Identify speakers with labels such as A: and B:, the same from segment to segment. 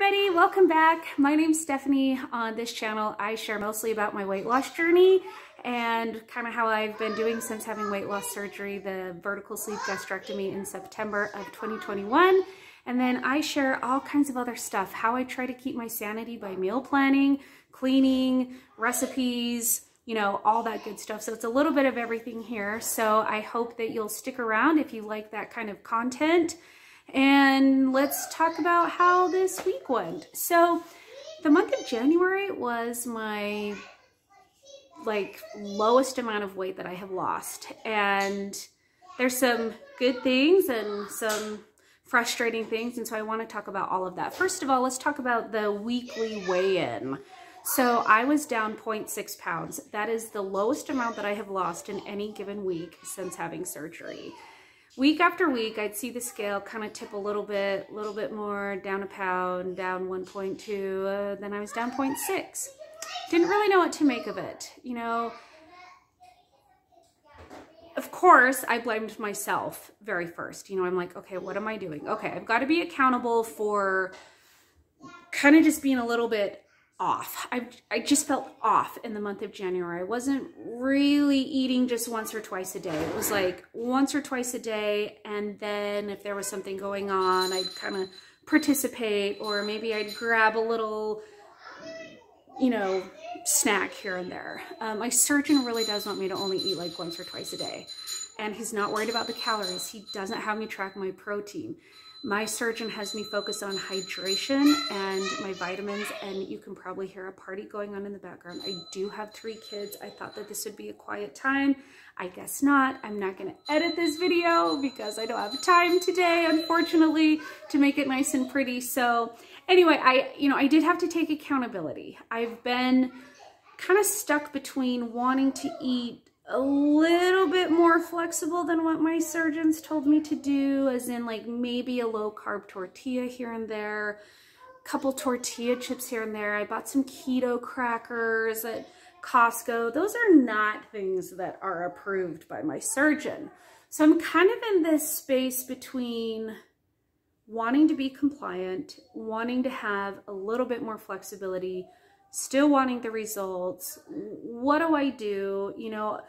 A: everybody, welcome back. My name's Stephanie. On this channel, I share mostly about my weight loss journey and kind of how I've been doing since having weight loss surgery, the vertical sleeve gastrectomy in September of 2021. And then I share all kinds of other stuff, how I try to keep my sanity by meal planning, cleaning, recipes, you know, all that good stuff. So it's a little bit of everything here. So I hope that you'll stick around if you like that kind of content. And let's talk about how this week went. So the month of January was my lowest amount of weight that I have lost. And there's some good things and some frustrating things. And so I want to talk about all of that. First of all, let's talk about the weekly weigh-in. So I was down 0.6 pounds. That is the lowest amount that I have lost in any given week since having surgery. Week after week, I'd see the scale kind of tip a little bit more, down a pound, down 1.2, then I was down 0.6. Didn't really know what to make of it. You know, of course, I blamed myself very first. You know, I'm like, okay, what am I doing? Okay, I've got to be accountable for kind of just being a little bit off. I just felt off in the month of January. I wasn't really eating just once or twice a day. It was like once or twice a day, and then if there was something going on, I'd kind of participate, or maybe I'd grab a little, you know, snack here and there. My surgeon really does want me to only eat like once or twice a day, and he's not worried about the calories. He doesn't have me track my protein. My surgeon has me focus on hydration and my vitamins, and you can probably hear a party going on in the background. I do have 3 kids. I thought that this would be a quiet time. I guess not. I'm not going to edit this video because I don't have time today, unfortunately, to make it nice and pretty. So anyway, I did have to take accountability. I've been kind of stuck between wanting to eat a little bit more flexible than what my surgeons told me to do, as in like maybe a low carb tortilla here and there, a couple tortilla chips here and there. I bought some keto crackers at Costco. Those are not things that are approved by my surgeon. So I'm kind of in this space between wanting to be compliant, wanting to have a little bit more flexibility, still wanting the results. What do I do? You know,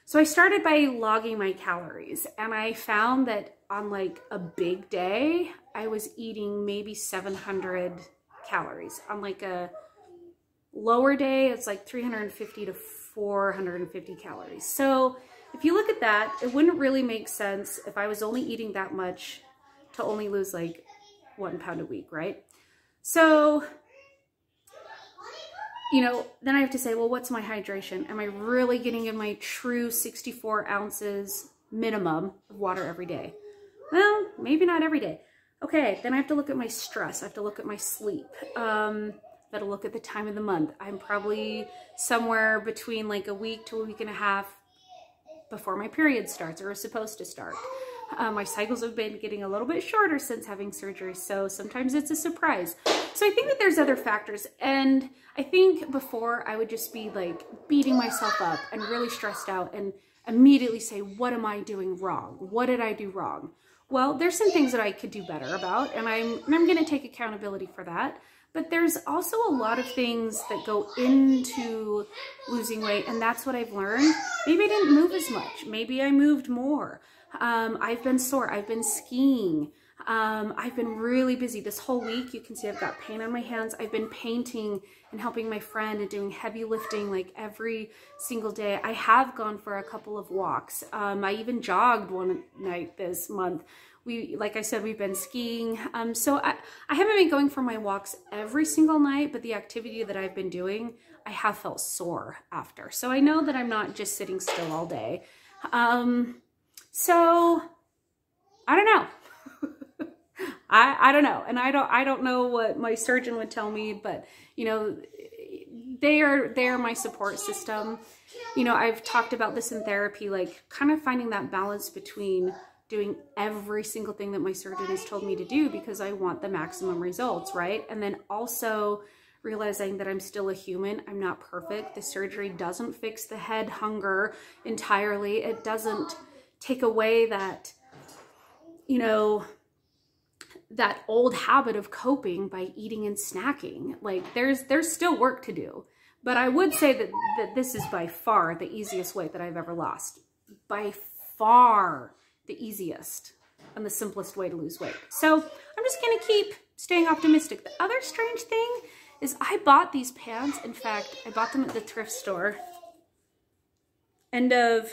A: so I started by logging my calories, and I found that on like a big day, I was eating maybe 700 calories. On like a lower day, it's like 350 to 450 calories. So if you look at that, it wouldn't really make sense if I was only eating that much to only lose like 1 pound a week, right? So, you know, then I have to say, well, what's my hydration? Am I really getting in my true 64 ounces minimum of water every day? Well, maybe not every day. Okay, then I have to look at my stress. I have to look at my sleep. Got to look at the time of the month. I'm probably somewhere between like a week to a week and a half before my period starts, or is supposed to start. My cycles have been getting a little bit shorter since having surgery, so sometimes it's a surprise. So I think that there's other factors, and I think before I would just be like beating myself up and really stressed out and immediately say, what am I doing wrong? What did I do wrong? Well, there's some things that I could do better about, and I'm going to take accountability for that. But there's also a lot of things that go into losing weight, and that's what I've learned. Maybe I didn't move as much. Maybe I moved more. I've been sore. I've been skiing. I've been really busy this whole week. You can see I've got pain on my hands. I've been painting and helping my friend and doing heavy lifting like every single day. I have gone for a couple of walks. I even jogged one night this month. Like I said, we've been skiing. So I haven't been going for my walks every single night, but the activity that I've been doing, I have felt sore after. So I know that I'm not just sitting still all day. So I don't know. I don't know. And I don't know what my surgeon would tell me, but you know, they are my support system. You know, I've talked about this in therapy, like kind of finding that balance between doing every single thing that my surgeon has told me to do because I want the maximum results, right? And then also realizing that I'm still a human. I'm not perfect. The surgery doesn't fix the head hunger entirely. It doesn't take away that, you know, that old habit of coping by eating and snacking. Like there's still work to do, but I would say that this is by far the easiest weight that I've ever lost. By far the easiest and the simplest way to lose weight. So I'm just gonna keep staying optimistic. The other strange thing is I bought these pants. In fact, I bought them at the thrift store end of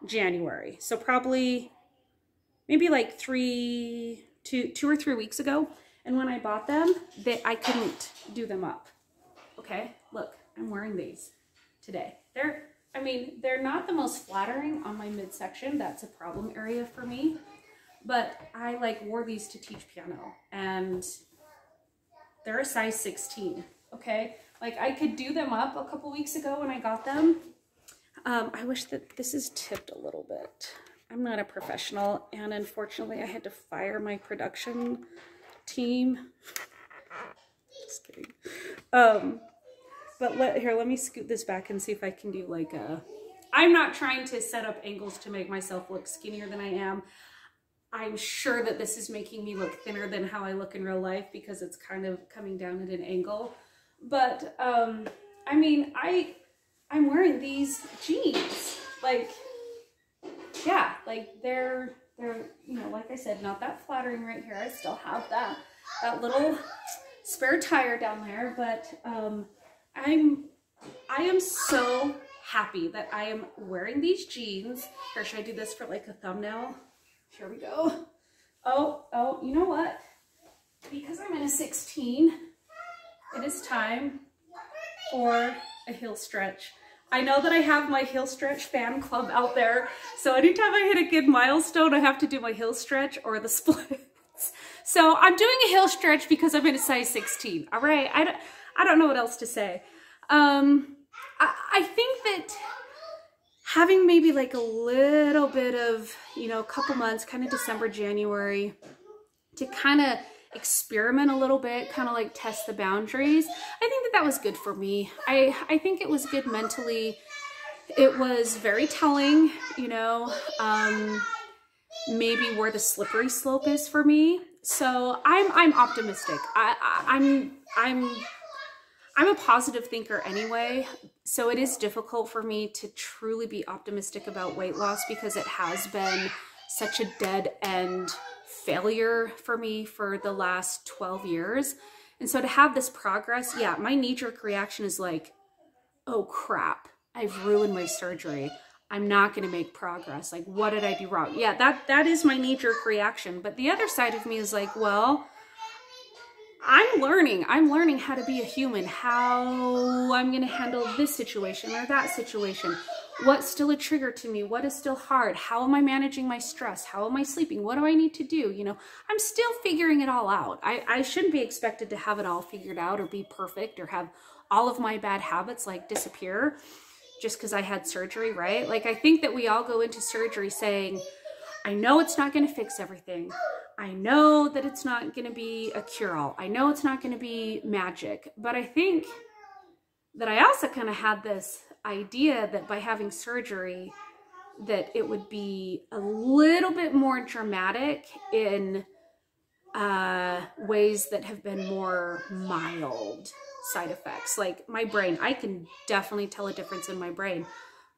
A: January. So probably maybe like 2 or 3 weeks ago. And when I bought them, I couldn't do them up. Okay, look, I'm wearing these today. They're not the most flattering on my midsection. That's a problem area for me. But I like wore these to teach piano, and they're a size 16, okay? Like I could do them up a couple weeks ago when I got them. I wish that this is tipped a little bit. I'm not a professional, and unfortunately I had to fire my production team. Just kidding. But let me scoot this back and see if I can do like a... I'm not trying to set up angles to make myself look skinnier than I am. I'm sure that this is making me look thinner than how I look in real life because it's kind of coming down at an angle. But, I mean, I'm wearing these jeans. Like, yeah, like they're, you know, like I said, not that flattering right here. I still have that little spare tire down there, but, I am so happy that I am wearing these jeans. Here, should I do this for like a thumbnail? Here we go. Oh, you know what? Because I'm in a 16, it is time for a heel stretch. I know that I have my heel stretch fan club out there, so anytime I hit a good milestone, I have to do my heel stretch or the splits. So I'm doing a heel stretch because I'm in a size 16. All right, I don't know what else to say. I think that having maybe like a little bit of, you know, a couple months, kind of December, January, to kind of experiment a little bit, kind of like test the boundaries. I think that was good for me. I think it was good mentally. It was very telling, you know, maybe where the slippery slope is for me. So I'm optimistic. I'm a positive thinker anyway, so it is difficult for me to truly be optimistic about weight loss because it has been such a dead end failure for me for the last 12 years. And so to have this progress, yeah, my knee-jerk reaction is like, oh crap, I've ruined my surgery. I'm not going to make progress. Like, what did I do wrong? Yeah, that is my knee-jerk reaction. But the other side of me is like, well, I'm learning how to be a human, how I'm going to handle this situation or that situation. What's still a trigger to me? What is still hard? How am I managing my stress? How am I sleeping? What do I need to do? You know, I'm still figuring it all out. I shouldn't be expected to have it all figured out or be perfect or have all of my bad habits like disappear just because I had surgery, right? Like, I think that we all go into surgery saying, I know it's not going to fix everything. I know that it's not going to be a cure-all. I know it's not going to be magic. But I think that I also kind of had this idea that by having surgery, that it would be a little bit more dramatic in ways that have been more mild side effects. Like my brain, I can definitely tell a difference in my brain.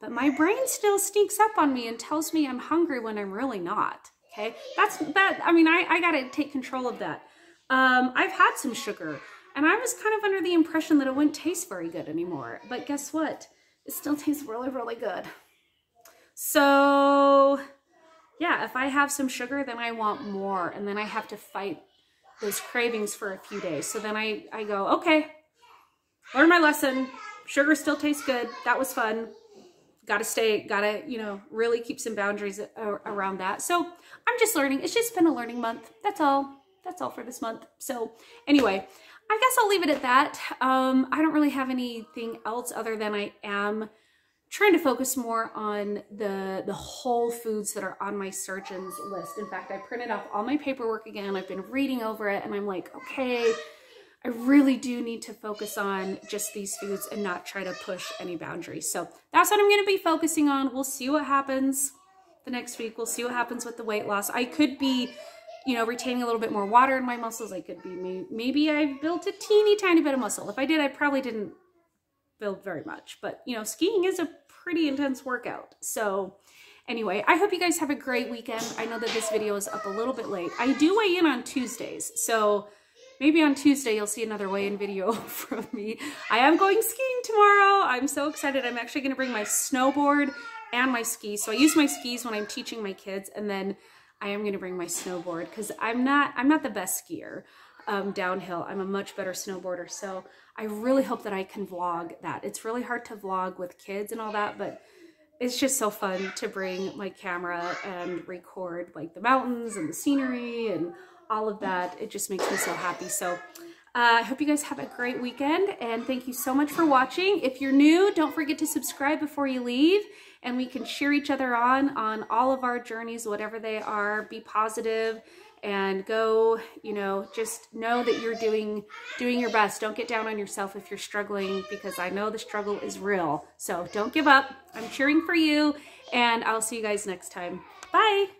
A: But my brain still sneaks up on me and tells me I'm hungry when I'm really not. Okay, I mean, I gotta take control of that. I've had some sugar and I was kind of under the impression that it wouldn't taste very good anymore. But guess what? It still tastes really, really good. So yeah, if I have some sugar, then I want more. And then I have to fight those cravings for a few days. So then I go, okay, learn my lesson. Sugar still tastes good. That was fun. Gotta, you know, really keep some boundaries around that. So I'm just learning. It's just been a learning month. That's all for this month. So anyway, I guess I'll leave it at that. I don't really have anything else other than I am trying to focus more on the whole foods that are on my surgeon's list. In fact, I printed off all my paperwork again. I've been reading over it and I'm like, okay, I really do need to focus on just these foods and not try to push any boundaries. So that's what I'm going to be focusing on. We'll see what happens the next week. We'll see what happens with the weight loss. I could be you know, retaining a little bit more water in my muscles. I could be, maybe I've built a teeny tiny bit of muscle. If I did, I probably didn't build very much, but you know, skiing is a pretty intense workout. So anyway, I hope you guys have a great weekend. I know that this video is up a little bit late. I do weigh in on Tuesdays, so maybe on Tuesday you'll see another weigh-in video from me. I am going skiing tomorrow. I'm so excited. I'm actually going to bring my snowboard and my skis. So I use my skis when I'm teaching my kids, and then I am going to bring my snowboard because I'm not the best skier downhill. I'm a much better snowboarder. So I really hope that I can vlog that. It's really hard to vlog with kids and all that, but it's just so fun to bring my camera and record like the mountains and the scenery and all of that. It just makes me so happy. So I hope you guys have a great weekend, and thank you so much for watching. If you're new, don't forget to subscribe before you leave, and we can cheer each other on all of our journeys, whatever they are. Be positive and go, you know, just know that you're doing your best. Don't get down on yourself if you're struggling, because I know the struggle is real. So don't give up. I'm cheering for you, and I'll see you guys next time. Bye.